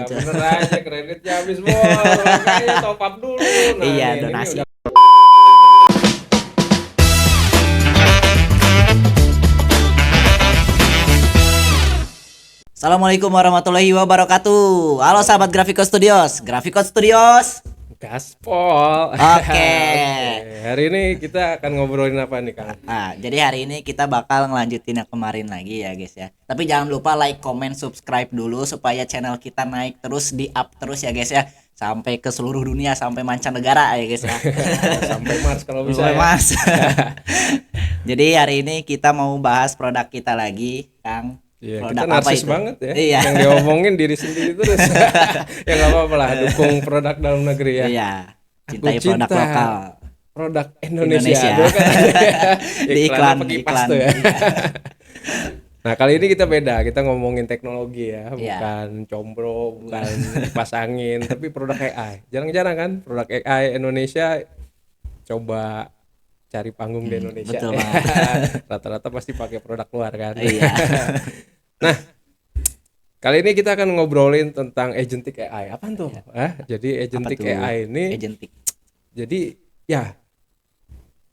gitu. bener aja kreditnya habis bos. Makanya top up dulu. Nah, Iya, ini donasi. udah. Assalamualaikum warahmatullahi wabarakatuh. Halo sahabat Grafiko Studios. Grafiko Studios. Gaspol. Oke. Hari ini kita akan ngobrolin apa nih, Kang? Jadi hari ini kita bakal ngelanjutin yang kemarin lagi ya guys ya. Tapi jangan lupa like, comment, subscribe dulu supaya channel kita naik terus, di up terus ya guys ya. Sampai ke seluruh dunia, sampai mancanegara ya guys ya. Sampai Mars kalau bisa Sampai ya. Mars. Jadi hari ini kita mau bahas produk kita lagi, Kang. Iya, Produk kita apa narsis itu? banget ya. Iya. Yang diomongin diri sendiri terus. Ya nggak apa-apa lah, dukung produk dalam negeri ya. Iya. Aku Cintai produk cinta lokal. Produk Indonesia. Indonesia. Dulu kan ada Di iklan, apa kipas iklan. tuh ya. Iya. Nah, kali ini kita beda. Kita ngomongin teknologi ya, Iya. bukan combro, bukan kipas angin, tapi produk AI. Jarang-jarang kan produk AI Indonesia coba cari panggung di Indonesia. betul banget. Rata-rata pasti pakai produk luar kan. Iya. Nah, kali ini kita akan ngobrolin tentang agentic AI. Apaan tuh? Jadi agentic Apa tuh? AI ini Agentic. jadi ya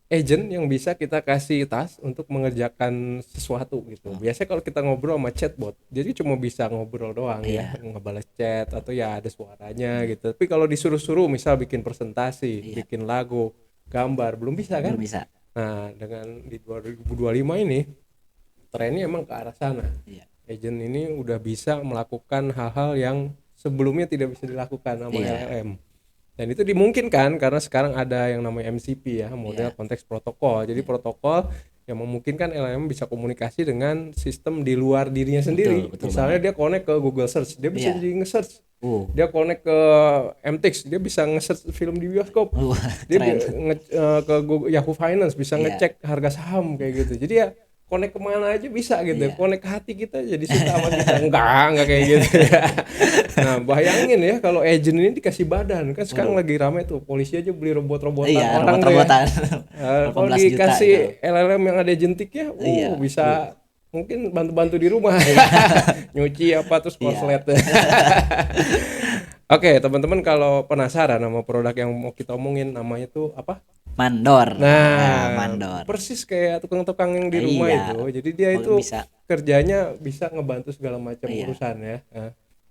agent yang bisa kita kasih task untuk mengerjakan sesuatu gitu. Biasanya kalau kita ngobrol sama chatbot, jadi cuma bisa ngobrol doang ya, ngebalas chat atau ya ada suaranya gitu. Tapi kalau disuruh-suruh misal bikin presentasi, bikin lagu, gambar, belum bisa kan? Belum bisa. Nah, dengan di 2025 ini trennya emang ke arah sana. Iya. Agent ini udah bisa melakukan hal-hal yang sebelumnya tidak bisa dilakukan sama Iya. LLM. Dan itu dimungkinkan karena sekarang ada yang namanya MCP ya, model konteks protokol. Jadi protokol yang memungkinkan LLM bisa komunikasi dengan sistem di luar dirinya sendiri. betul Misalnya dia connect ke Google Search, dia bisa jadi nge-search. Dia connect ke MTix, dia bisa nge-search film di bioskop. Dia ke Yahoo Finance bisa ngecek harga saham kayak gitu. Jadi ya connect kemana aja bisa gitu. Connect ke hati kita jadi suka sama kita. Enggak kayak gitu. Nah, bayangin ya kalau agent ini dikasih badan. Kan sekarang lagi rame tuh, polisi aja beli robot-robotan Iya, orang tuh ya. robot-robotan. Kalau 18 juta dikasih itu. LLM yang ada agentic ya, bisa mungkin bantu-bantu di rumah. Nyuci apa terus konslet. Oke, teman-teman kalau penasaran sama produk yang mau kita omongin, namanya tuh apa? Mandor. Nah, Mandor. persis kayak tukang-tukang yang di rumah Iya. itu. Jadi dia itu Bisa. kerjanya bisa ngebantu segala macam urusan ya.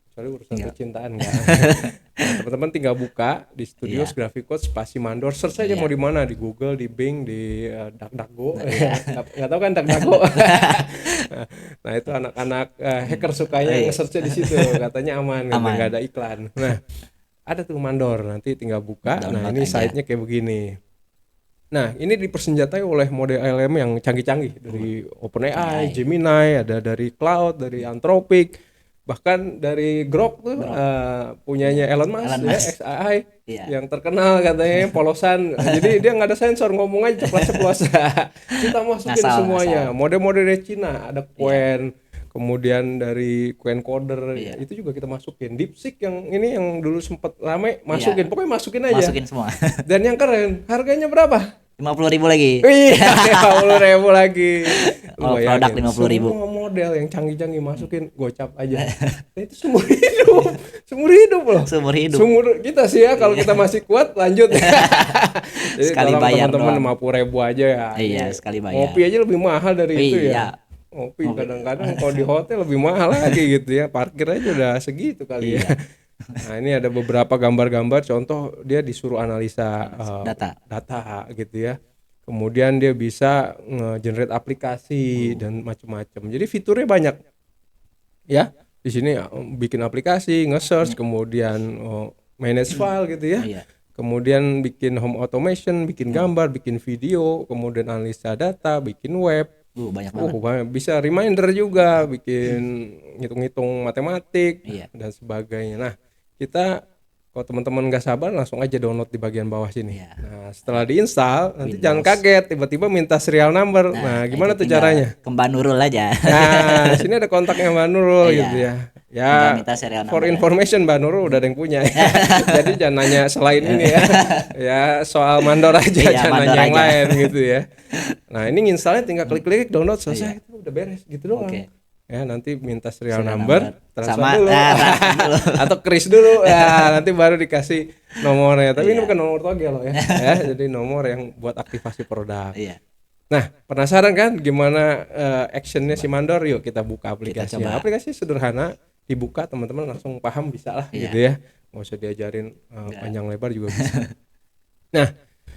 Kecuali urusan percintaan enggak. Nah, teman-teman tinggal buka di Studios Grafiko spasi Mandor, search aja mau di mana, di Google, di Bing, di DuckDuckGo. Nggak tahu kan DuckDuckGo. Nah, itu anak-anak hacker sukanya nge-search di situ, katanya aman. Nggak ada iklan. Nah, ada tuh Mandor, nanti tinggal buka. Nah, ini site-nya kayak begini. Nah, ini dipersenjatai oleh model LLM yang canggih-canggih dari OpenAI, Gemini, ada dari Cloud, dari Anthropic, bahkan dari Grok tuh punyanya Elon Musk ya, XAI yang terkenal katanya polosan. Jadi dia nggak ada sensor, ngomong aja ceplos-ceplos. Kita masukin semuanya. Model-model dari Cina, ada Qwen, kemudian dari Qwen Coder, itu juga kita masukin. DeepSeek yang ini yang dulu sempat rame, masukin. Pokoknya masukin aja. Masukin semua. Dan yang keren, harganya berapa? 50.000 lagi. Iya, 50.000 lagi. Oh, produk 50.000. Semua model yang canggih-canggih masukin gocap aja. Nah, itu seumur hidup. Seumur hidup loh. Seumur hidup. Seumur kita sih ya, kalau kita masih kuat lanjut. Jadi Sekali bayar teman-teman 50.000 aja ya. Iya, sekali bayar. Ngopi aja lebih mahal dari itu ya. Iya. Ngopi kadang-kadang kalau di hotel lebih mahal lagi gitu ya. Parkir aja udah segitu kali ya. Nah, ini ada beberapa gambar-gambar, contoh dia disuruh analisa data gitu ya. Kemudian dia bisa nge-generate aplikasi dan macam-macam. Jadi fiturnya banyak. Ya, di sini bikin aplikasi, nge-search, kemudian manage file gitu ya. Kemudian bikin home automation, bikin gambar, bikin video, kemudian analisa data, bikin web. Banyak banget. Bisa reminder juga, bikin ngitung-ngitung matematik dan sebagainya. Nah, kita kalau teman-teman nggak sabar langsung aja download di bagian bawah sini. Nah, setelah diinstal nanti jangan kaget tiba-tiba minta serial number. Nah, gimana tuh caranya? Ke Mbak Nurul aja. Nah, sini ada kontaknya Mbak Nurul gitu ya. Ya, minta serial for number information Mbak Nurul udah ada yang punya. Jadi jangan nanya selain ini ya. Ya, soal Mandor aja, jangan Mandor nanya yang aja. lain gitu ya. Nah, ini nginstalnya tinggal klik-klik download selesai, itu udah beres gitu doang. ya, nanti minta serial Serial number, number. transfer Sama dulu. transfer dulu. Atau kris dulu ya, nanti baru dikasih nomornya. Tapi ini Iya. bukan nomor togel loh ya. Ya, jadi nomor yang buat aktivasi produk. Iya. Nah, penasaran kan gimana actionnya si Mandor? Yuk kita buka Kita aplikasinya. coba. Aplikasi sederhana, dibuka teman-teman langsung paham bisa lah Iya. gitu ya. Nggak usah diajarin Nggak. panjang lebar juga bisa. Nah,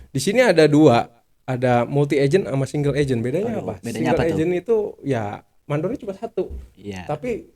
di sini ada dua, ada multi agent sama single agent. Bedanya Aduh, apa? bedanya Single apa tuh? agent itu ya Mandornya cuma satu, Iya. tapi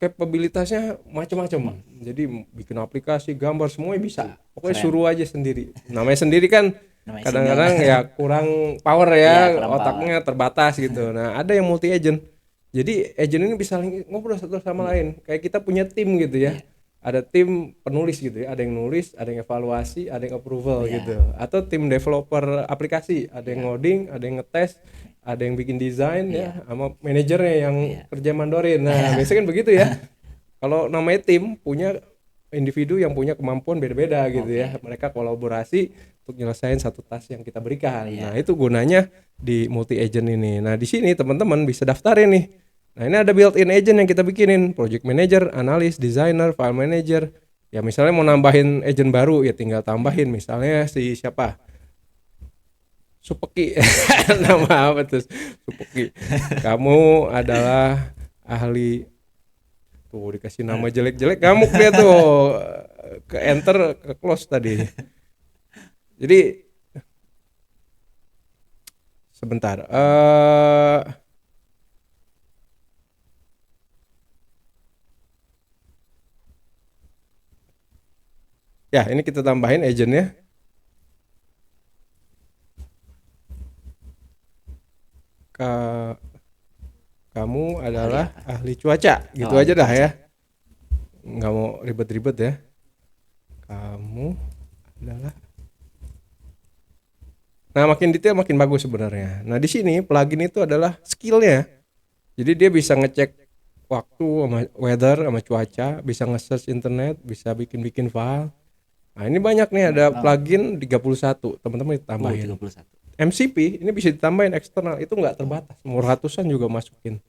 kapabilitasnya macam-macam. Jadi bikin aplikasi, gambar semuanya bisa. Pokoknya Keren. suruh aja sendiri. Namanya sendiri kan Namanya kadang-kadang single. ya kurang power Iya, ya, kurang otaknya terbatas gitu. Nah, ada yang multi agent. Jadi agent ini bisa ngobrol satu sama lain. Kayak kita punya tim gitu ya. Iya. Ada tim penulis gitu ya, ada yang nulis, ada yang evaluasi, ada yang approval Iya. gitu. Atau tim developer aplikasi, ada yang ngoding, ada yang ngetes, ada yang bikin desain ya, sama manajernya yang kerja mandorin. Nah, biasanya kan begitu ya. Kalau namanya tim, punya individu yang punya kemampuan beda-beda gitu ya. Mereka kolaborasi untuk nyelesain satu task yang kita berikan. Iya. Nah, itu gunanya di multi agent ini. Nah, di sini teman-teman bisa daftarin nih. Nah, ini ada built-in agent yang kita bikinin, project manager, analis, designer, file manager. Ya misalnya mau nambahin agent baru ya tinggal tambahin, misalnya si siapa? Supeki. Nama apa tuh? Supeki. Kamu adalah ahli, tuh dikasih nama jelek-jelek ngamuk dia tuh, ke enter, ke close tadi. Jadi sebentar, ya ini kita tambahin agentnya. Kamu adalah ahli cuaca, gitu aja dah ya, nggak mau ribet-ribet ya. Kamu adalah, nah makin detail makin bagus sebenarnya. Nah di sini plugin itu adalah skillnya, jadi dia bisa ngecek waktu sama weather sama cuaca, bisa nge-search internet, bisa bikin file. Nah ini banyak nih, ada plugin 31 teman-teman ditambahin. 31. MCP ini bisa ditambahin eksternal, itu nggak terbatas, mau ratusan juga masukin.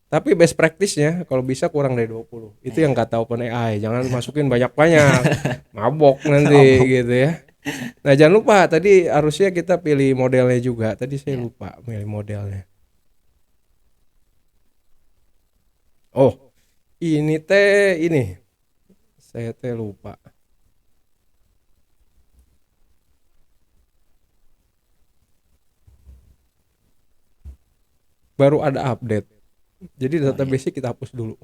Tapi best practice-nya kalau bisa kurang dari 20. Itu yang kata OpenAI, jangan masukin banyak-banyak. Mabok nanti gitu ya. Nah, jangan lupa tadi harusnya kita pilih modelnya juga. Tadi saya lupa pilih modelnya. Oh, ini saya lupa. Baru ada update. Jadi database-nya kita hapus dulu.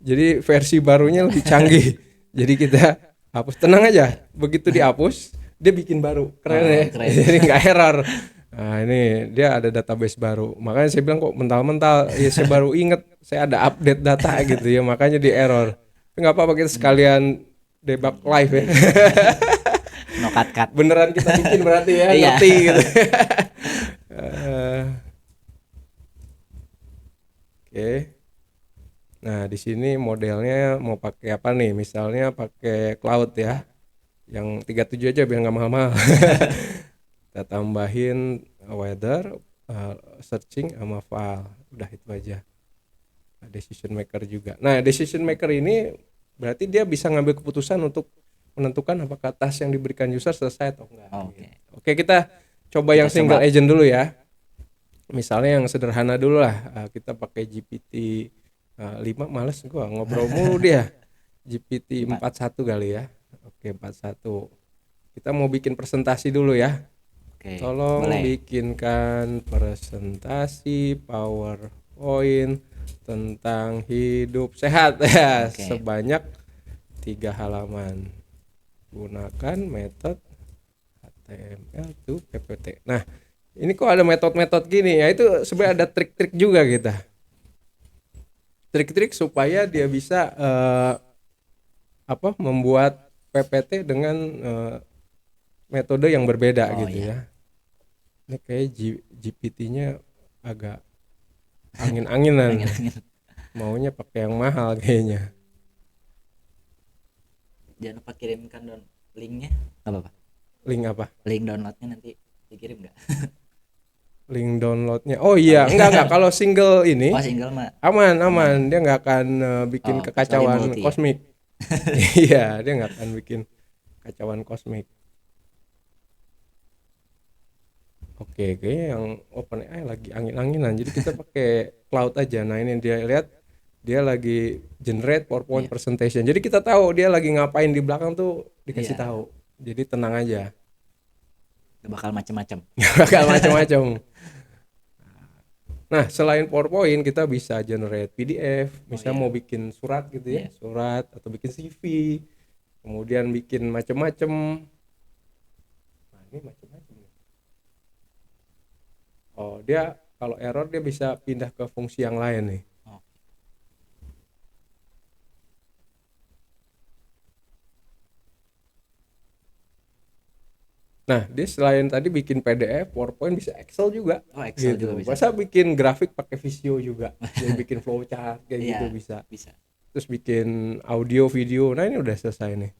Jadi versi barunya lebih canggih. Jadi kita hapus, tenang aja. Begitu dihapus, dia bikin baru. Keren ya. Keren. Jadi nggak error. Nah ini dia ada database baru. Makanya saya bilang kok mental-mental. Ya saya baru inget saya ada update data gitu ya. Makanya di error. Tapi nggak apa-apa, kita sekalian debug live ya. No cut. Beneran kita bikin berarti ya. Iya. Ngerti gitu. Oke. Nah, di sini modelnya mau pakai apa nih? Misalnya pakai cloud ya. Yang 37 aja biar nggak mahal-mahal. Kita tambahin weather, searching sama file. Udah itu aja. Decision maker juga. Nah, decision maker ini berarti dia bisa ngambil keputusan untuk menentukan apakah task yang diberikan user selesai atau enggak. Oke, kita coba yang single agent dulu ya. Misalnya yang sederhana dulu lah, kita pakai GPT 5, males gua ngobrol mulu dia. GPT 41 kali ya. Oke, 41. Kita mau bikin presentasi dulu ya. Tolong bikinkan presentasi PowerPoint tentang hidup sehat ya, sebanyak 3 halaman. Gunakan metode HTML to PPT. Nah, ini kok ada metode-metode gini ya, itu sebenarnya ada trik-trik juga kita. Trik-trik supaya dia bisa membuat PPT dengan metode yang berbeda gitu ya. Ini kayak GPT-nya agak angin-anginan. Maunya pakai yang mahal kayaknya. Jangan lupa kirimkan linknya. Apa? Link apa? Link downloadnya nanti dikirim nggak? link downloadnya. Oh iya, enggak kalau single ini Oh, single mah. aman, dia nggak akan bikin Oh, kecuali kekacauan multi ya? kosmik. Iya, dia nggak akan bikin kacauan kosmik. Oke, kayaknya yang OpenAI lagi angin-anginan. Jadi kita pakai cloud aja. Nah ini dia lihat, dia lagi generate PowerPoint presentation. Jadi kita tahu dia lagi ngapain di belakang tuh dikasih Iya. tahu. Jadi tenang aja. Gak bakal macem-macem. Gak macam-macam. Nah selain PowerPoint kita bisa generate PDF. Misalnya mau bikin surat gitu ya, surat atau bikin CV. Kemudian bikin macam-macam. Nah ini macam-macam. Oh dia kalau error dia bisa pindah ke fungsi yang lain nih. Oh. Nah dia selain tadi bikin PDF, PowerPoint bisa Excel juga. Oh, Excel gitu. juga bisa. Masa bikin grafik pakai Visio juga. Jadi bikin flowchart kayak gitu bisa. Bisa. Terus bikin audio, video. Nah ini udah selesai nih.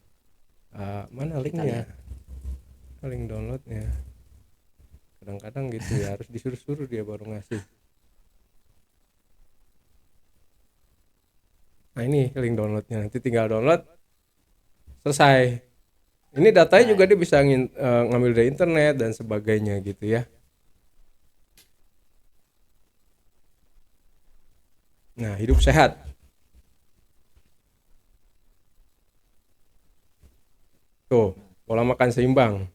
Mana linknya? Link downloadnya. Kadang-kadang gitu ya, harus disuruh-suruh dia baru ngasih. Nah ini link downloadnya, nanti tinggal download, selesai. Ini datanya juga dia bisa ngambil dari internet dan sebagainya gitu ya. Nah hidup sehat. Tuh, pola makan seimbang.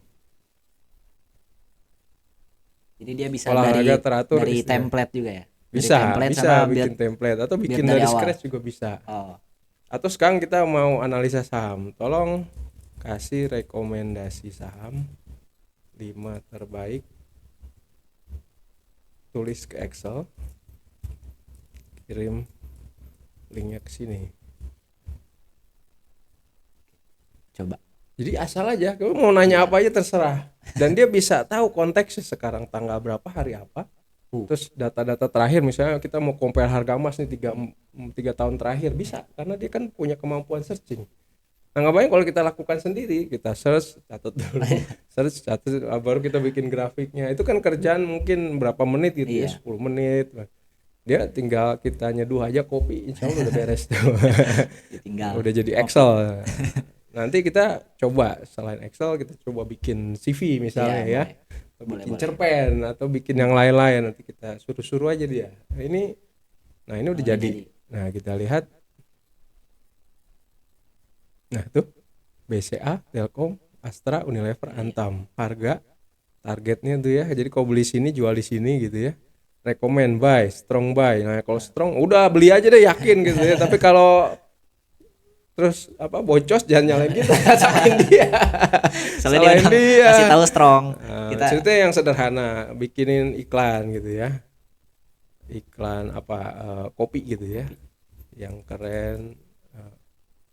Jadi dia bisa Olahraga teratur dari istirahat. template juga ya? Bisa, Dari template bisa sama bikin template atau bikin biar dari dari awal. scratch juga bisa. Oh, Atau sekarang kita mau analisa saham, tolong kasih rekomendasi saham 5 terbaik, tulis ke Excel, kirim linknya ke sini. coba. Jadi asal aja, kamu mau nanya apa aja terserah. Dan dia bisa tahu konteksnya sekarang tanggal berapa, hari apa. Terus data-data terakhir, misalnya kita mau compare harga emas nih 3 tahun terakhir, bisa. Karena dia kan punya kemampuan searching. Nah ngapain kalau kita lakukan sendiri, kita search, catat dulu, search, catat, baru kita bikin grafiknya. Itu kan kerjaan mungkin berapa menit gitu ya, 10 menit. Dia tinggal kita nyeduh aja kopi, insya Allah udah beres tuh. Tinggal. Udah jadi Excel. Nanti kita coba selain Excel kita coba bikin CV misalnya ya, atau bikin cerpen atau bikin yang lain-lain, nanti kita suruh-suruh aja dia. Nah ini udah jadi. Nah kita lihat. Nah tuh BCA, Telkom, Astra, Unilever, Antam, harga, targetnya tuh ya. Jadi kalau beli sini jual di sini gitu ya. Recommend buy, strong buy. Nah kalau strong udah beli aja deh, yakin gitu ya. Tapi kalau terus boncos jangan nyalain kita, salahin dia. Salahin dia. Kasih tahu strong. Kita ceritanya yang sederhana, bikinin iklan gitu ya. Iklan kopi gitu ya. Yang keren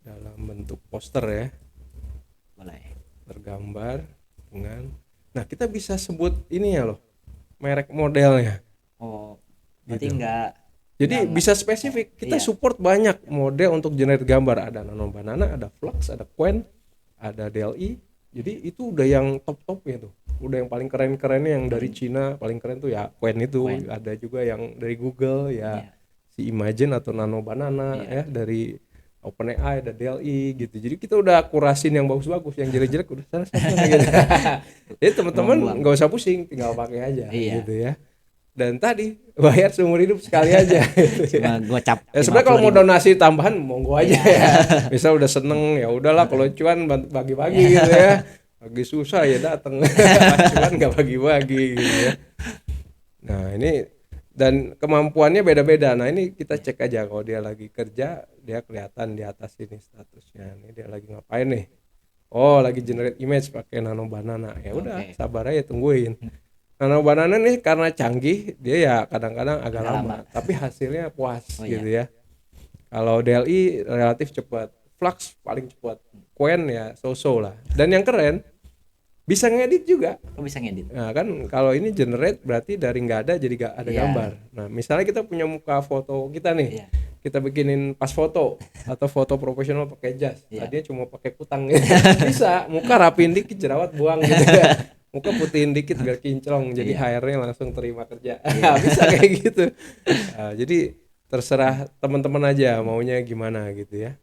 dalam bentuk poster ya. Boleh. Tergambar dengan kita bisa sebut ini ya loh. Merek modelnya. Oh. Berarti gitu. Jadi bisa spesifik. Kita support banyak model untuk generate gambar. Ada Nano Banana, ada Flux, ada Qwen, ada DLI. Jadi itu udah yang top-topnya tuh. Udah yang paling keren-kerennya yang dari Cina, paling keren tuh ya Qwen itu. Ada juga yang dari Google ya si Imagine atau Nano Banana ya, dari OpenAI, ada DLI gitu. Jadi kita udah kurasin yang bagus-bagus, yang jelek-jelek udah selesai gitu. Jadi teman-teman nggak usah pusing, tinggal pakai aja gitu ya. Dan tadi bayar seumur hidup sekali aja. Cuma gocap. Sebenarnya kalau mau donasi tambahan monggo aja ya. Misal udah seneng ya udahlah, kalau cuan bagi-bagi gitu ya. Lagi susah ya datang. Cuan nggak bagi-bagi gitu ya. Nah ini dan kemampuannya beda-beda. Nah ini kita cek aja, kalau dia lagi kerja dia kelihatan di atas ini statusnya. Ini dia lagi ngapain nih? Oh lagi generate image pakai Nano Banana. Ya udah sabar aja, tungguin. Nano Banana nih karena canggih, dia ya kadang-kadang agak lama, tapi hasilnya puas gitu ya. Kalau DLI relatif cepat, Flux paling cepat, Qwen ya so-so lah. Dan yang keren bisa ngedit juga. Oh, bisa ngedit. Nah kan kalau ini generate berarti dari nggak ada jadi nggak ada gambar. Nah misalnya kita punya muka foto kita nih, kita bikinin pas foto atau foto profesional pakai jas, tadinya cuma pakai kutang gitu. Bisa muka rapiin dikit, jerawat buang gitu ya. muka putihin dikit biar kinclong, jadi Iya. HR-nya langsung terima kerja. Bisa kayak gitu. Jadi terserah teman-teman aja maunya gimana gitu ya.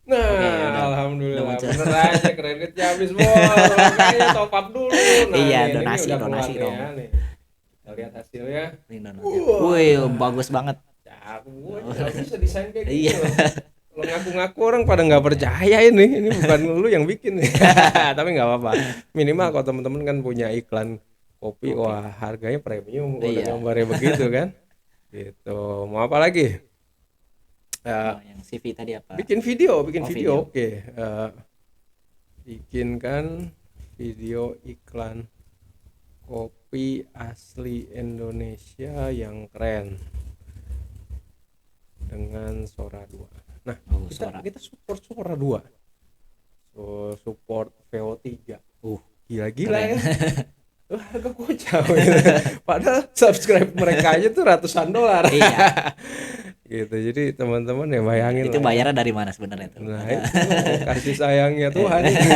Oke, Nah, udah alhamdulillah muncul. bener aja kreditnya habis bos. Makanya top up dulu. Nah, Iya, nih ini donasi udah keluar donasi nih dong. ya nih. Kita lihat hasilnya. Ini donasi. Wih, Wah, bagus banget. cakep gue nggak bisa desain kayak Iya. gitu loh. Kalau ngaku-ngaku orang pada nggak percaya ini bukan lu yang bikin nih. Tapi nggak apa-apa. Minimal kalau teman-teman kan punya iklan kopi, Oke. wah harganya premium kalau udah Iya. gambarnya begitu kan. Gitu. Mau apa lagi? Eh, Oh, yang CV tadi apa? bikin video, Oh, video. oke. Bikinkan video iklan kopi asli Indonesia yang keren dengan Sora 2. Nah, Oh, kita suara. kita support Sora 2. So, support VO3. Gila-gila Keren. ya. Harga kocak gitu. Padahal subscribe mereka aja tuh ratusan dolar. Iya. Gitu. Jadi teman-teman ya bayangin Itu lah ya. bayarnya dari mana sebenarnya tuh? Nah, itu kasih sayangnya Tuhan itu.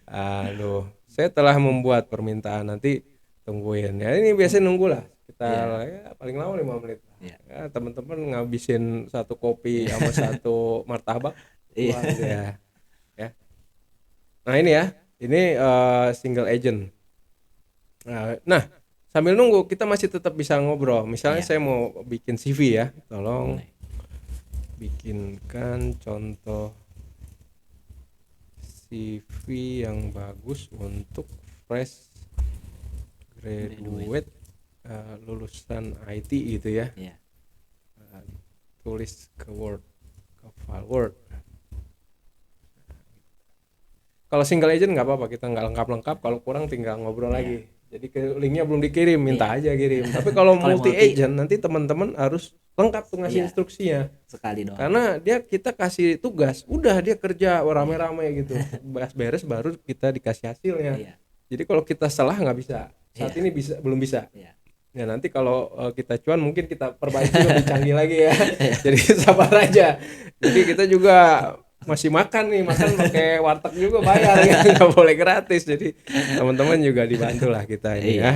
Aduh, saya telah membuat permintaan, nanti tungguin ya. Ini biasanya nunggu lah sekitar Iya. ya, paling lama 5 menit. Iya. Ya, teman-teman ngabisin satu kopi sama satu martabak Iya. pulang dia. Ya. Nah, ini ya. Ini single agent. Nah, sambil nunggu kita masih tetap bisa ngobrol. Misalnya Iya. saya mau bikin CV ya. Tolong Boleh. bikinkan contoh CV yang bagus untuk fresh graduate lulusan IT gitu ya. Iya. Tulis ke Word, ke file Word. Kalau single agent nggak apa-apa, kita nggak lengkap-lengkap, kalau kurang tinggal ngobrol lagi. Jadi linknya belum dikirim, minta aja kirim. Tapi kalau Kalau multi multi- agent nanti teman-teman harus lengkap tuh ngasih Iya. instruksinya. Sekali doang. Karena kita kasih tugas, udah dia kerja rame-rame gitu, beres baru kita dikasih hasilnya. Iya. Jadi kalau kita salah nggak bisa, saat Iya. ini belum bisa. Iya. Ya nanti kalau kita cuan mungkin kita perbaiki lebih canggih lagi ya. Jadi sabar aja. Jadi kita juga masih makan pakai warteg juga bayar ya, nggak boleh gratis. Jadi teman-teman juga dibantu lah kita ini ya.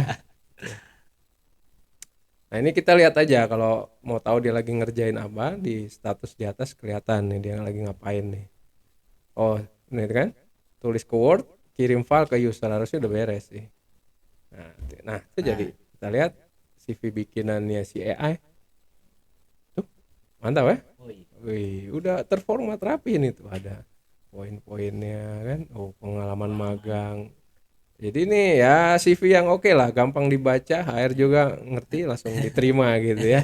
Nah ini kita lihat aja, kalau mau tahu dia lagi ngerjain apa, di status di atas kelihatan nih dia lagi ngapain nih. Oh ini kan, tulis ke Word, kirim file ke user, harusnya udah beres sih. Nah itu jadi kita lihat CV bikinannya si AI. Tuh mantap ya. Wih, udah terformat rapi nih tuh, ada poin-poinnya kan. Oh pengalaman magang. Jadi ini ya CV yang oke lah, gampang dibaca, HR juga ngerti, langsung diterima gitu ya.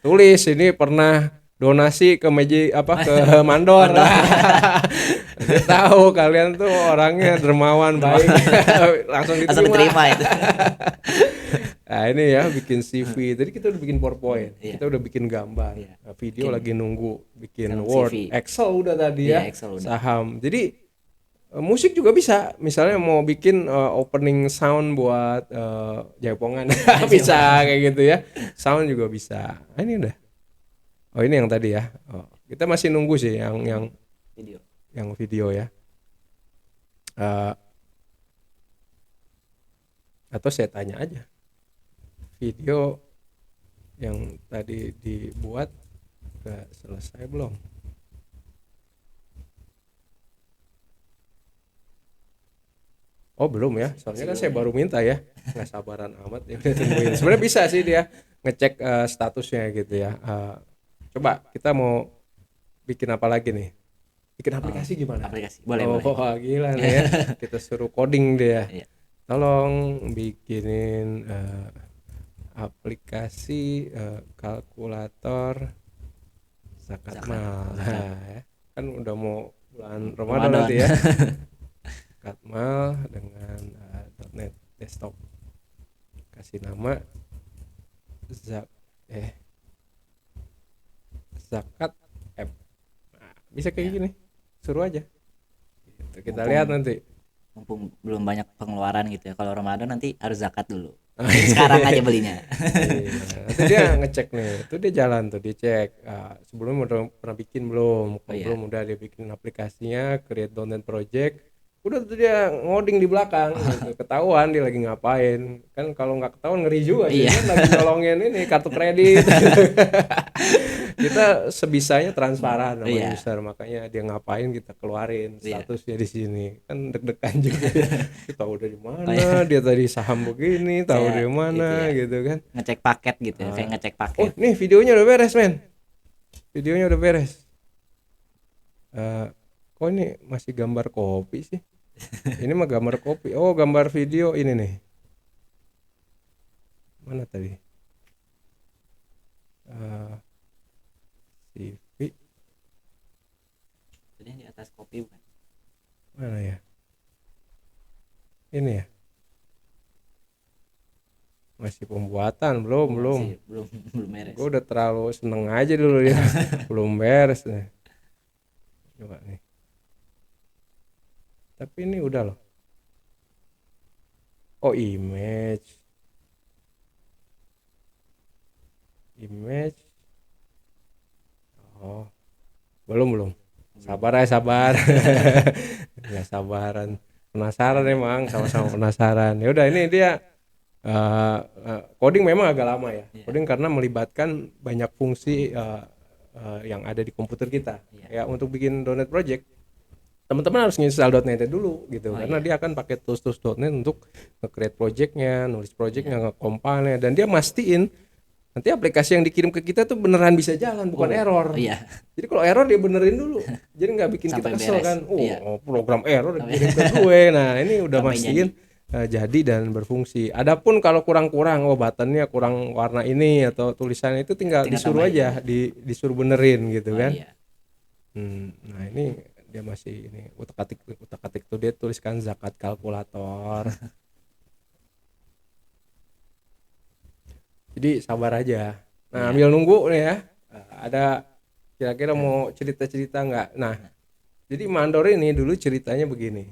Tulis ini pernah donasi ke ke Mandor. Dia tahu kalian tuh orangnya dermawan baik, langsung Langsung diterima. diterima itu. Nah ini ya bikin CV. Tadi kita udah bikin PowerPoint, Iya. kita udah bikin gambar, Iya. video lagi nunggu bikin Sekarang Word, CV. Excel udah tadi Iya, ya, Excel udah. saham. Jadi musik juga bisa, misalnya mau bikin opening sound buat Jaipongan bisa kayak gitu ya, sound juga bisa. Nah, ini udah. Oh ini yang tadi ya. Oh, kita masih nunggu sih yang Video. video ya. Atau saya tanya aja, video yang tadi dibuat udah selesai belum? Oh belum ya, soalnya kan saya baru minta ya, nggak sabaran amat ya, udah tungguin. Sebenarnya bisa sih dia ngecek statusnya gitu ya. Coba kita mau bikin apa lagi nih? Bikin aplikasi gimana? Aplikasi. Boleh, Oh boleh. gila nih ya, kita suruh coding dia. Iya. Tolong bikinin aplikasi kalkulator zakat mal. Nah, ya. Kan udah mau bulan Ramadan nanti ya. Zakat mal dengan .NET desktop. Kasih nama zakat app. Nah, bisa kayak gini. Suruh aja. Gitu. Kita lihat nanti. Mumpung belum banyak pengeluaran gitu ya. Kalau Ramadan nanti harus zakat dulu. Sekarang aja belinya. Iya. Nanti dia ngecek nih, itu dia jalan tuh, dicek sebelumnya udah pernah bikin belum. Kalau belum udah dia bikin aplikasinya, create .NET project, udah tuh dia ngoding di belakang gitu. Ketahuan dia lagi ngapain kan, kalau nggak ketahuan ngeri juga sih. Iya. Kan lagi nolongin ini kartu kredit. Kita sebisanya transparan sama Iya. user, makanya dia ngapain kita keluarin Iya. statusnya di sini kan, deg-degan juga ya. Kita udah di Oh, iya. mana, dia tadi saham begini tahu Kayak di mana itu ya. gitu kan. Ngecek paket gitu ya, kayak ngecek Oh paket. nih videonya udah beres men, videonya udah beres. Kok ini masih gambar kopi sih? Ini mah gambar kopi. Oh gambar video ini nih. Mana tadi? CV Jadi yang di atas kopi bukan? mana ya? Ini ya. Masih pembuatan belum. Masih belum beres. Gue udah terlalu seneng aja dulu ya. Belum beres nih. Coba nih. Tapi ini udah loh. Oh image. Oh belum. Sabar ya sabar. Nggak sabaran. Penasaran emang, sama-sama penasaran. Ya udah ini dia. Coding memang agak lama ya. Coding karena melibatkan banyak fungsi yang ada di komputer kita. Ya untuk bikin .NET project teman-teman harus install .NET dulu gitu, karena dia akan pakai tools .NET untuk nge-create projectnya, nulis projectnya, nge-compile-nya, dan dia mastiin nanti aplikasi yang dikirim ke kita tuh beneran bisa jalan, bukan error. Jadi kalau error dia benerin dulu, jadi nggak bikin Sampai kita kesel beres. kan. Program error dikirim ke gue. Nah ini udah mastiin jadi dan berfungsi. Adapun kalau kurang-kurang, buttonnya kurang warna ini atau tulisannya itu tinggal disuruh aja, disuruh benerin gitu kan. Nah ini dia masih ini utak-atik tuh dia tuliskan zakat kalkulator. Jadi sabar aja. Nah ambil nunggu nih ya. Ada kira-kira mau cerita-cerita nggak? Nah jadi Mandor ini dulu ceritanya begini.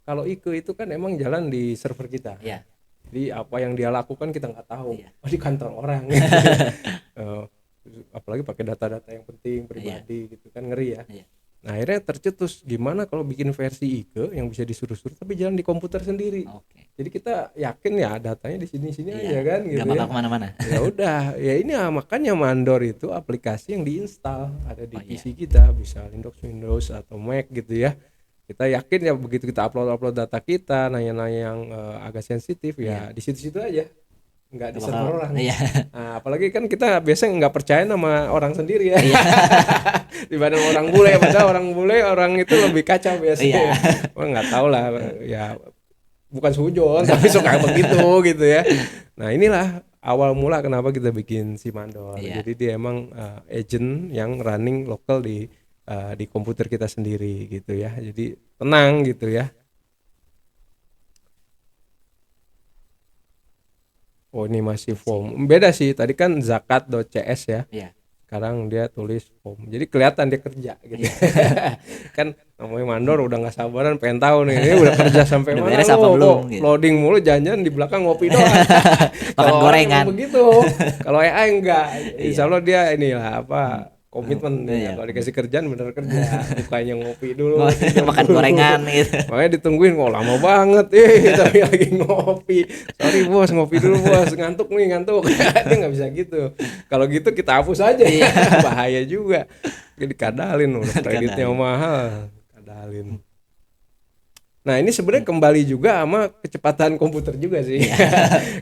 Kalau Ike itu kan emang jalan di server kita. Jadi apa yang dia lakukan kita nggak tahu. Di kantor orang. Apalagi pakai data-data yang penting pribadi gitu kan, ngeri ya. Nah akhirnya tercetus gimana kalau bikin versi Ike yang bisa disuruh-suruh tapi jalan di komputer sendiri. Jadi kita yakin ya datanya di sini-sini aja kan gitu. Gak bakal kemana-mana. Ya udah, ya ini makanya Mandor itu aplikasi yang diinstal ada di PC kita, bisa Windows atau Mac gitu ya. Kita yakin ya begitu kita upload data kita, nanya-nanya yang agak sensitif ya di situ-situ aja. Nggak di server orang. Nah, apalagi kan kita biasanya nggak percaya sama orang sendiri ya. Dibanding orang bule, padahal orang itu lebih kacau biasanya. Nggak tahu lah ya, bukan sujon tapi suka begitu gitu ya. Nah inilah awal mula kenapa kita bikin si Mandor. Jadi dia emang agent yang running lokal di komputer kita sendiri gitu ya. Jadi tenang gitu ya. Oh ini masih form. Beda sih, tadi kan zakat.cs ya. Sekarang dia tulis form. Jadi kelihatan dia kerja gitu. Kan namanya Mandor udah nggak sabaran pengen tahu nih ini udah kerja sampai mana lo. Gitu. Loading mulu, jangan di belakang ngopi doang. Makan gorengan. Begitu. Kalau AI enggak. Insya Allah dia inilah komitmen ya. Kalau dikasih kerjaan bener kerja, bukannya ngopi dulu makan gorengan gitu. Makanya ditungguin kok lama banget tapi lagi ngopi. Sorry bos, ngopi dulu bos, ngantuk dia nggak bisa gitu. Kalau gitu kita hapus aja. Bahaya juga, dikadalin udah kreditnya mahal, kadalin. Nah ini sebenarnya kembali juga sama kecepatan komputer juga sih.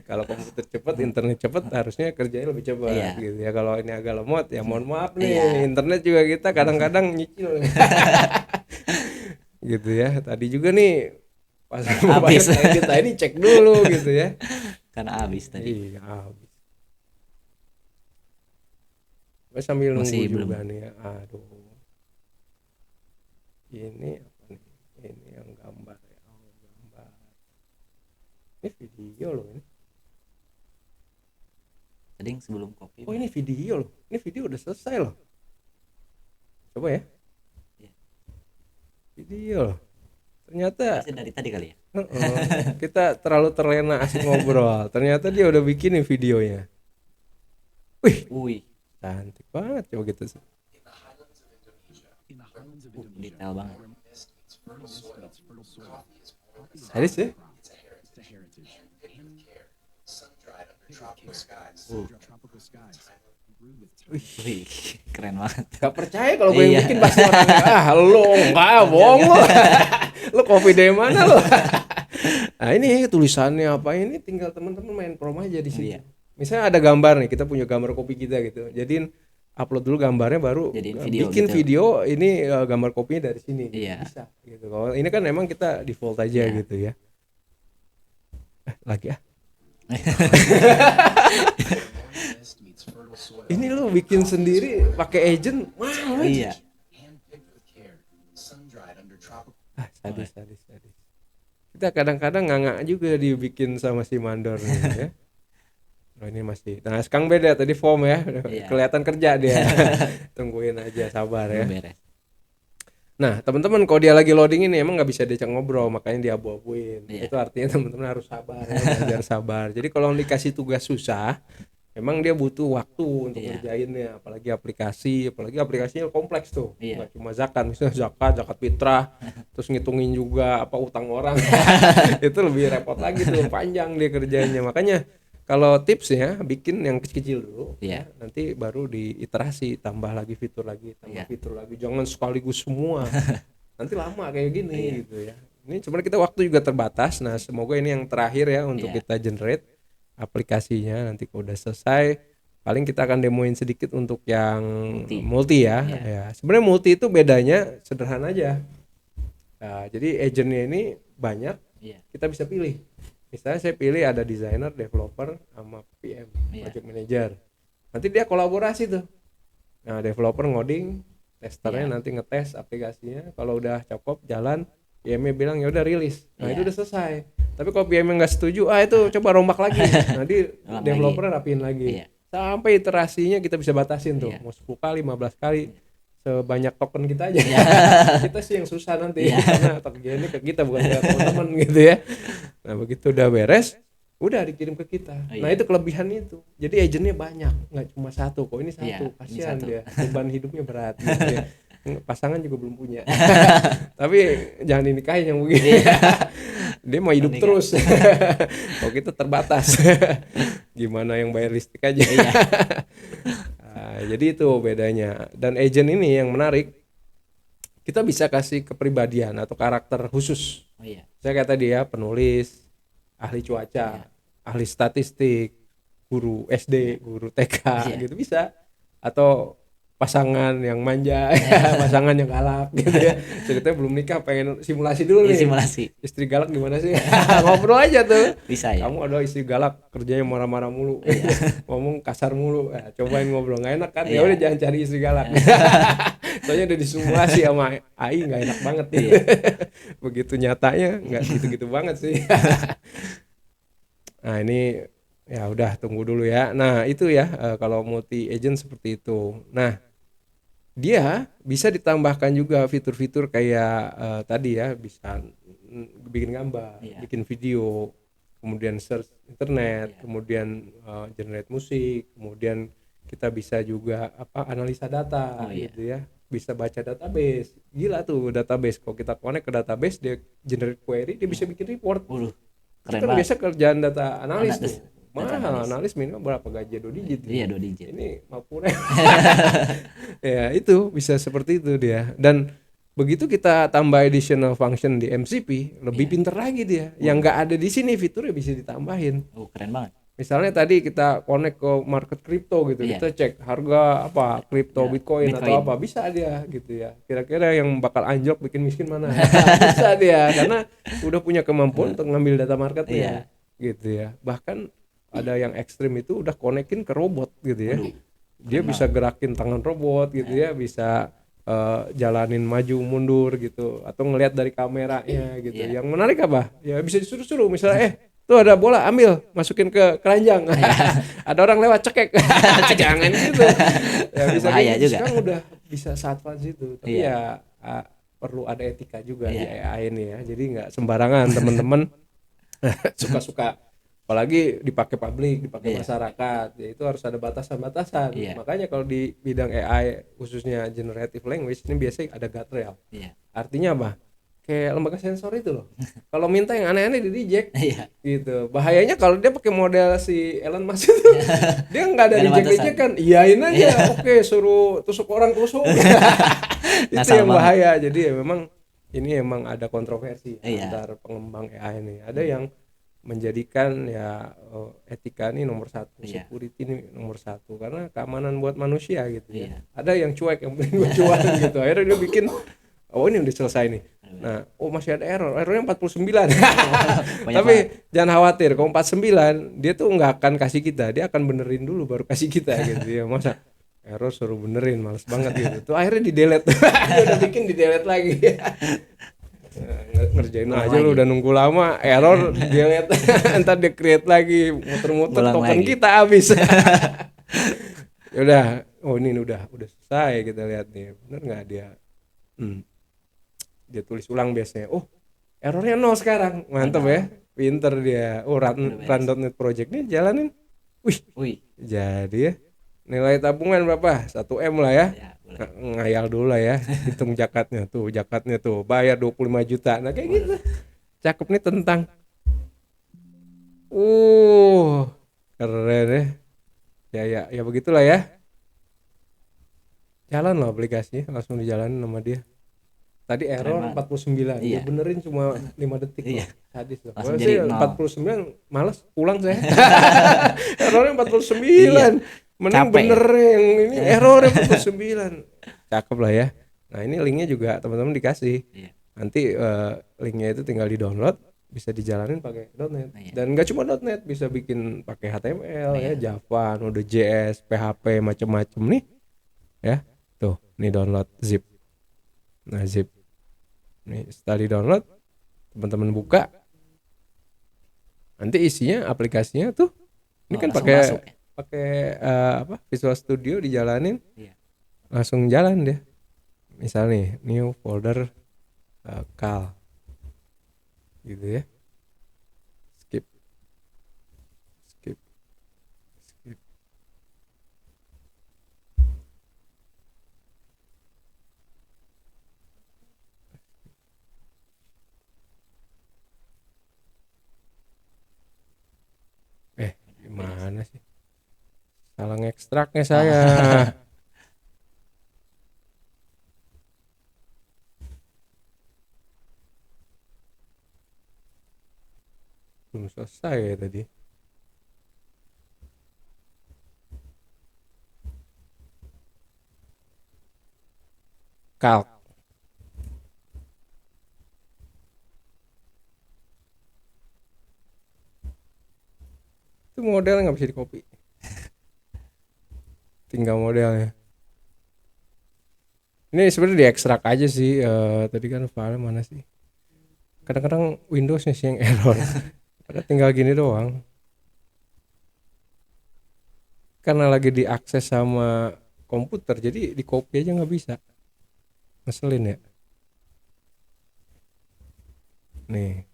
Kalau komputer cepat, internet cepat, harusnya kerjanya lebih cepat gitu ya. Kalau ini agak lemot ya mohon maaf nih. Internet juga kita kadang-kadang nyicil. Gitu ya. Tadi juga nih pas habis kita ini cek dulu gitu ya. Karena habis tadi. Iya habis. Gue sambil nunggu juga nih ya. Aduh. Ini ini yang gambar ya. Gambar. Ini video loh ini. Tadi yang sebelum kopi. Oh ini video loh. Ini video udah selesai loh. Coba ya. Video loh. Ternyata dari tadi kali ya. Kita terlalu terlena asik ngobrol. Ternyata dia udah bikin nih videonya. Wih. Cantik banget coba gitu. Detail banget. Sadis ya. Wih, keren banget. Gak percaya kalau gue yang Iya. bikin pasti orang lo enggak bohong lo. Lo kopi dari mana lo? Nah ini tulisannya apa ini tinggal teman-teman main prom aja di sini. Iya. Misalnya ada gambar nih, kita punya gambar kopi kita gitu. Jadiin upload dulu gambarnya baru Jadiin video bikin gitu. video ini gambar kopinya dari sini gitu. Iya. Bisa gitu. Kalau ini kan emang kita default aja Iya. gitu ya. Lagi ya. Ini lo bikin sendiri pakai agent mahal. Iya. Sadis. Kita kadang-kadang nganga juga dibikin sama si mandor nih, ya. Oh, ini masih. Nah, sekarang beda tadi form ya. Iya. Kelihatan kerja dia. Tungguin aja, sabar ya. Beres. Nah, teman-teman kalau dia lagi loading ini emang nggak bisa diajak ngobrol, makanya dia abu-abuin. Iya. Itu artinya teman-teman harus sabar ya, belajar sabar. Jadi kalau dikasih tugas susah, emang dia butuh waktu untuk Iya. ngerjainnya, apalagi aplikasinya kompleks tuh. Iya. Nggak cuma zakat, misalnya zakat fitrah, terus ngitungin juga apa utang orang. Itu lebih repot lagi tuh, panjang dia kerjanya. Makanya kalau tipsnya bikin yang kecil-kecil dulu, Iya. ya, nanti baru diiterasi, tambah lagi fitur lagi, Iya. fitur lagi. Jangan sekaligus semua. Nanti lama kayak gini Iya. gitu ya. Ini sebenarnya kita waktu juga terbatas. Nah, semoga ini yang terakhir ya untuk Iya. kita generate aplikasinya. Nanti kalau udah selesai, paling kita akan demoin sedikit untuk yang multi ya. Iya. Ya. Sebenarnya multi itu bedanya sederhana aja. Nah, jadi agentnya ini banyak, Iya. kita bisa pilih. Misalnya saya pilih ada designer, developer, sama PM, Iya. project manager. Nanti dia kolaborasi tuh. Nah, developer ngoding, testernya Iya. nanti ngetes aplikasinya. Kalau udah cukup jalan, PM-nya bilang ya udah rilis. Nah, Iya. itu udah selesai. Tapi kalau PM-nya nggak setuju, itu coba rombak lagi. Nanti Ulang developer rapiin lagi. Iya. Sampai iterasinya kita bisa batasin tuh. Iya. Mau 10 kali, 15 kali. Sebanyak token kita aja. Kita sih yang susah nanti. Iya. Karena tokennya ke kita bukan ke teman-teman gitu ya. Nah, begitu udah beres, udah dikirim ke kita. Iya. Nah, itu kelebihan itu. Jadi agentnya banyak, nggak cuma satu. Kok ini satu, Iya, ini kasihan satu. dia. Beban hidupnya berat gitu ya. Pasangan juga belum punya. Tapi jangan dinikahin yang begini. Dia mau hidup Nikah. terus. Kalau kita terbatas. Gimana yang bayar listrik aja. Iya. Nah, jadi itu bedanya. Dan agent ini yang menarik, kita bisa kasih kepribadian atau karakter khusus. Oh iya. Saya kayak tadi ya, penulis, ahli cuaca, ahli statistik, guru SD, guru TK Iya. gitu bisa. Atau pasangan yang manja, pasangan yang galak gitu ya. Ceritanya belum nikah, pengen simulasi dulu nih. Simulasi. Istri galak gimana sih? Ngobrol aja tuh. Bisa ya. Kamu ada istri galak, kerjanya marah-marah mulu, ngomong kasar mulu. Nah, cobain ngobrol nggak enak kan? Ya Iya. udah jangan cari istri galak. Soalnya udah disimulasi sama AI nggak enak banget nih. Iya. Begitu nyatanya nggak gitu-gitu banget sih. Nah ini ya udah tunggu dulu ya. Nah itu ya kalau multi agent seperti itu. Nah dia bisa ditambahkan juga fitur-fitur kayak tadi ya, bisa bikin gambar, Iya. bikin video, kemudian search internet, Iya. kemudian generate musik, kemudian kita bisa juga analisa data Oh, iya. gitu ya, bisa baca database. Gila tuh database, kalau kita connect ke database dia generate query, dia bisa bikin report. Waduh, Itu keren kan banget. biasa kerjaan data analis Analis. tuh. Data Mahal, analis. analis minimal berapa gaji 2 digit. Iya, 2 digit. Ini 50. Ya, itu bisa seperti itu dia. Dan begitu kita tambah additional function di MCP, lebih Iya. pinter lagi dia. Yang nggak ada di sini fiturnya bisa ditambahin. Oh, keren banget. Misalnya tadi kita connect ke market crypto gitu, Iya. kita cek harga apa kripto, Ya, Bitcoin atau Bitcoin. apa, bisa dia gitu ya. Kira-kira yang bakal anjlok bikin miskin mana? Bisa dia karena udah punya kemampuan untuk ngambil data marketnya, gitu ya. Bahkan ada yang ekstrim itu udah konekin ke robot gitu ya. Waduh, Dia bisa gerakin tangan robot gitu ya, bisa jalanin maju mundur gitu, atau ngelihat dari kameranya gitu. Iya. Yang menarik apa? Ya bisa disuruh-suruh misalnya tuh ada bola, ambil, masukin ke keranjang. Ada orang lewat, cekek. Jangan gitu. Ya bisa Bahaya gitu. juga. Sekarang udah bisa saat-saat itu. Tapi Iya. ya perlu ada etika juga di Iya. AI ini ya. Jadi nggak sembarangan teman-teman suka-suka, apalagi dipakai publik, dipakai Iya. masyarakat. Ya itu harus ada batasan-batasan. Iya. Makanya kalau di bidang AI khususnya generative language ini biasanya ada guardrail. Iya. Artinya apa? kayak lembaga sensor itu loh. Kalau minta yang aneh-aneh di reject Iya. gitu. Bahayanya kalau dia pakai model si Elon Musk itu, dia nggak ada Gak ada batasan. reject kan, iyain Iya. aja. Oke, suruh tusuk orang tusuk. Itu Ngasal yang banget. bahaya. Jadi ya memang ini emang ada kontroversi Iya. antar pengembang AI ini. Ada yang menjadikan ya etika ini nomor satu, Iya. security ini nomor satu karena keamanan buat manusia gitu ya. Iya. Ada yang cuek yang penting gue cuan gitu. Akhirnya dia bikin, oh ini udah selesai nih. Nah, oh masih ada errornya 49. Banyak Tapi banget. jangan khawatir, kalau 49 dia tuh nggak akan kasih kita, dia akan benerin dulu baru kasih kita gitu ya. Masa error suruh benerin, males banget gitu. Tuh akhirnya di delete. Dia udah bikin di delete lagi. Ngerjain Ulang aja lu lagi. udah nunggu lama, error delete. Ntar dia create lagi, muter-muter Ulang token lagi. kita habis. Ya udah, oh ini udah selesai, kita lihat nih. Bener nggak dia? Dia tulis ulang biasanya. Oh, errornya 0 sekarang. Mantap ya. Pinter dia. Oh, Udah beres. run.net project nih jalanin. Wih, Wih. jadi ya. Nilai tabungan berapa? 1 M lah ya. Ya, boleh. Ngayal dulu lah ya. Hitung jakatnya tuh. Bayar 25 juta. Nah, kayak gitu. Cakep nih tentang. Keren ya. Ya begitulah ya. Jalan loh aplikasinya, langsung dijalanin sama dia. Tadi error Keren banget. 49, dia Iya. benerin cuma 5 detik Iya. loh. Sadis loh. Langsung Kalau jadi sih 0. 49 malas pulang saya. Errornya 49. Iya. Mending Capek bener ya? yang ini errornya 49. Cakep lah ya. Nah, ini linknya juga teman-teman dikasih. Iya. Nanti linknya itu tinggal di-download, bisa dijalanin pakai .NET. Iya. Dan nggak cuma .NET, bisa bikin pakai HTML ya, Iya. Java, Node.js, PHP macam-macam nih. Ya. Tuh, nih download zip. Nah, zip nih setelah di download teman-teman buka, nanti isinya aplikasinya tuh ini kan Langsung masuk ya? pakai Visual Studio dijalanin, Iya. langsung jalan dia. Misal nih new folder cal gitu ya, skip. Gimana sih, salah ngekstraknya saya. Belum selesai ya tadi. Calc. Itu model nggak bisa di copy. Tinggal modelnya. Ini sebenarnya diekstrak aja sih. Tadi kan file mana sih? Kadang-kadang Windowsnya sih yang error. Padahal tinggal gini doang. Karena lagi diakses sama komputer, jadi di copy aja nggak bisa. Ngeselin ya. Nih,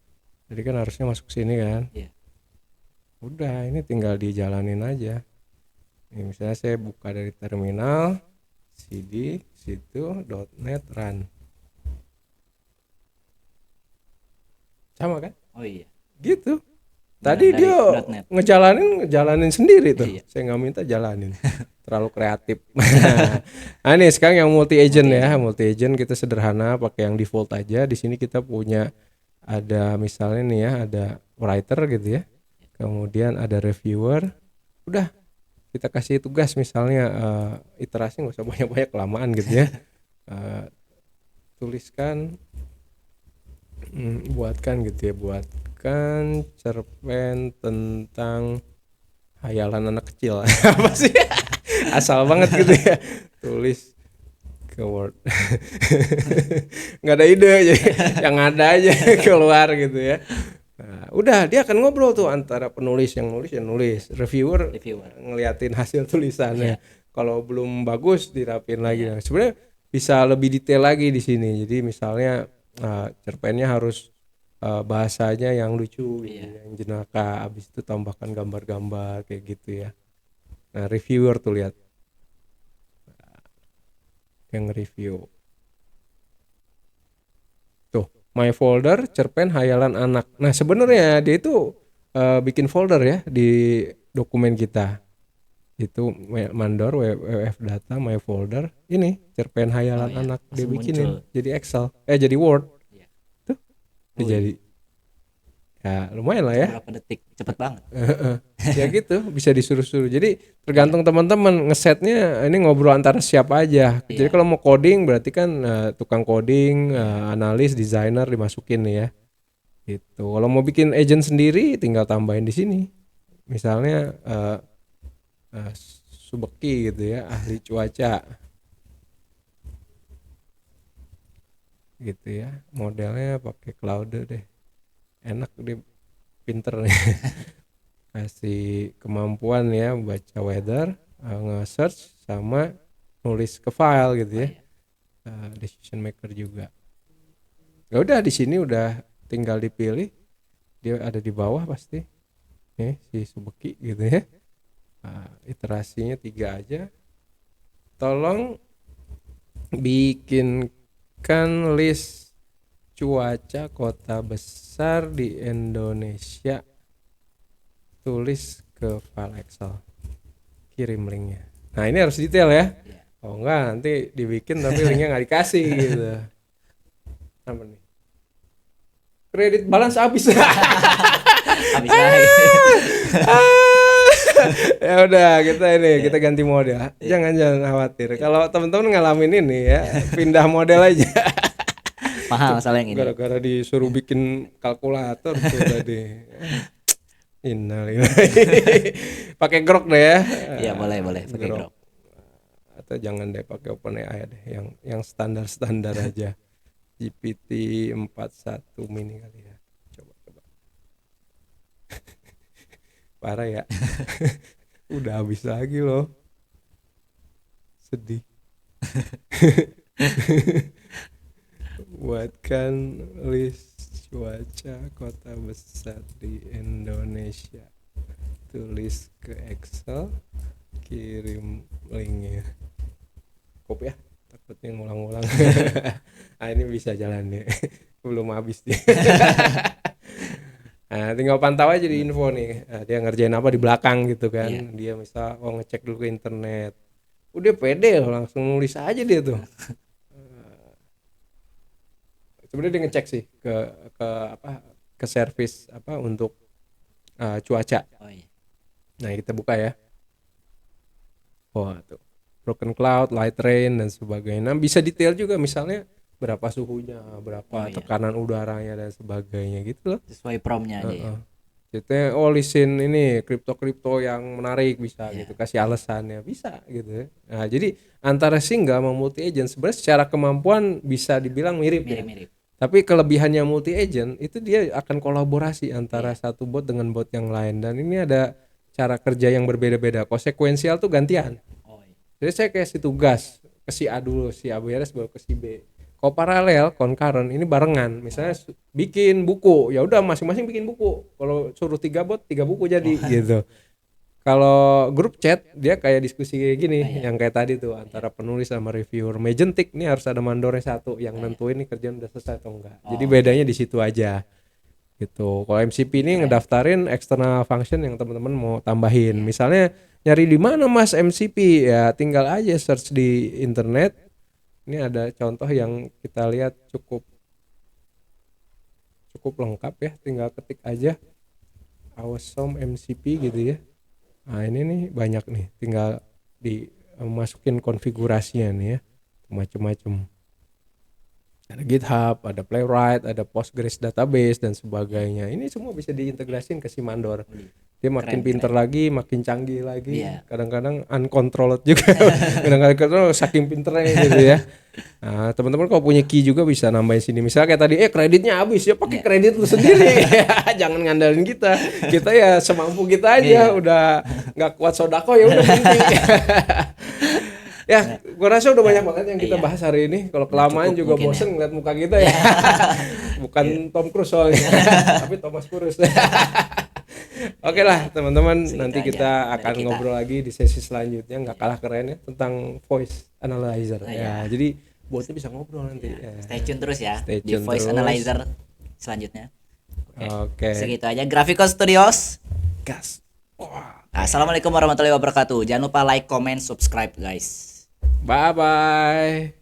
jadi kan harusnya masuk sini kan. Iya. Udah, ini tinggal dijalanin aja. Nih, misalnya saya buka dari terminal, cd, situ, .NET run. Sama kan? Oh iya. Gitu. Nah, Tadi dari dia .NET. ngejalanin sendiri tuh. Iya. Saya nggak minta jalanin. Terlalu kreatif. Nah, ini sekarang yang multi agent ya. Multi agent kita sederhana pakai yang default aja. Di sini kita punya ada misalnya nih ya, ada writer gitu ya. Kemudian ada reviewer. Udah, kita kasih tugas misalnya iterasi nggak usah banyak-banyak, kelamaan gitu ya. Tuliskan, buatkan gitu ya, buatkan cerpen tentang hayalan anak kecil. Apa sih? Asal banget gitu ya. Tulis ke Word. Nggak ada ide aja, yang ada aja keluar gitu ya. Nah, udah dia akan ngobrol tuh antara penulis, yang nulis, reviewer ngeliatin hasil tulisannya. Kalau belum bagus dirapin lagi. Nah, sebenarnya bisa lebih detail lagi di sini. Jadi misalnya cerpennya harus bahasanya yang lucu, gitu, yang jenaka. Habis itu tambahkan gambar-gambar kayak gitu ya. Nah, reviewer tuh lihat yang review. Tuh, My folder cerpen hayalan anak. Nah sebenarnya dia itu bikin folder ya di dokumen kita. Itu mandor WWF data my folder ini cerpen hayalan ya, anak dia langsung bikinin muncul. jadi Excel jadi Word Iya. tuh dia Wih, jadi ya lumayan lah ya. berapa detik, cepet banget. Ya gitu bisa disuruh-suruh jadi tergantung teman-teman ngesetnya ini ngobrol antara siapa aja. Jadi Iya. kalau mau coding berarti kan tukang coding Iya. analis desainer dimasukin nih ya gitu. Kalau mau bikin agent sendiri tinggal tambahin di sini misalnya uh, Subeki gitu ya ahli cuaca gitu ya modelnya pakai Claude deh enak dia pinter nih kasih kemampuan ya baca weather nge-search sama nulis ke file gitu Oh, ya iya. decision maker juga ya udah di sini udah tinggal dipilih dia ada di bawah pasti nih si Subeki gitu ya. Iterasinya 3 aja tolong bikinkan list cuaca kota besar di Indonesia tulis ke file Excel kirim linknya nah ini harus detail ya Iya. oh enggak nanti dibikin tapi linknya nggak dikasih gitu apa nih kredit balance habis Habis lagi. ya udah kita ini Iya. kita ganti model jangan khawatir kalau teman-teman ngalamin ini ya pindah model aja Mahal soalnya yang ini. gara-gara disuruh bikin kalkulator tuh tadi innalillahi pakai grok deh ya Iya, boleh pakai Grok. atau jangan deh pakai OpenAI deh yang standar aja GPT 41 mini kali ya coba parah ya udah habis lagi loh sedih buatkan list cuaca kota besar di Indonesia tulis ke Excel kirim linknya copy ya takutnya ngulang-ngulang ini bisa jalan nih belum habis nih nah, tinggal pantau aja di info nih dia ngerjain apa di belakang gitu kan dia misal ngecek dulu ke internet udah pede langsung nulis aja dia tuh sebenarnya dia ngecek sih ke service untuk cuaca Oh iya. nah kita buka ya tuh broken cloud light rain dan sebagainya nah, bisa detail juga misalnya berapa suhunya berapa tekanan udaranya dan sebagainya gitu loh Sesuai promnya aja ya. Jadi lisin ini kripto yang menarik bisa gitu kasih alasannya bisa gitu ya. Nah jadi antara single sama multi agent sebenarnya secara kemampuan bisa dibilang mirip ya. Tapi kelebihannya multi agent itu dia akan kolaborasi antara satu bot dengan bot yang lain dan ini ada cara kerja yang berbeda-beda. Konsekuensial tuh gantian. Jadi saya kasih tugas ke si A dulu, si A beres baru ke si B. Kalau paralel, concurrent ini barengan. Misalnya bikin buku, ya udah masing-masing bikin buku. Kalau suruh 3 bot, 3 buku jadi gitu. Kalau grup chat dia kayak diskusi kayak gini, yang kayak tadi tuh antara penulis sama reviewer. Magentic nih harus ada mandornya satu yang nentuin nih kerjaan udah selesai atau enggak. Jadi bedanya di situ aja. Gitu. Kalau MCP ini ngedaftarin external function yang teman-teman mau tambahin. Misalnya nyari di mana Mas MCP? Ya tinggal aja search di internet. Ini ada contoh yang kita lihat cukup lengkap ya, tinggal ketik aja awesome MCP gitu ya. Nah ini nih banyak nih, tinggal dimasukin konfigurasinya nih ya, macam-macam. Ada GitHub, ada Playwright, ada Postgres database dan sebagainya. Ini semua bisa diintegrasin ke si mandor. Dia makin pinter lagi, makin canggih lagi. Kadang-kadang uncontrolled juga. Kadang-kadang saking pinternya gitu ya. Nah, teman-teman kalau punya key juga bisa nambahin sini. Misalnya kayak tadi, kreditnya habis ya pakai kredit lu sendiri. Jangan ngandalin kita. Kita ya semampu kita aja. Udah nggak kuat sodako ya udah berhenti. Ya, gua rasa udah banyak banget yang kita bahas hari ini. Kalau kelamaan juga bosen ngeliat muka kita ya. Bukan Tom Cruise soalnya, tapi Thomas Cruise. Oke lah teman-teman, nanti kita akan ngobrol lagi di sesi selanjutnya, nggak kalah keren ya tentang voice analyzer. Ya, jadi botnya bisa ngobrol nanti. Stay tune terus ya Stay di tune Voice terus. Analyzer selanjutnya. Oke. Segitu aja Graphico Studios. Gas. Wah. Assalamualaikum warahmatullahi wabarakatuh. Jangan lupa like, comment, subscribe guys. Bye bye.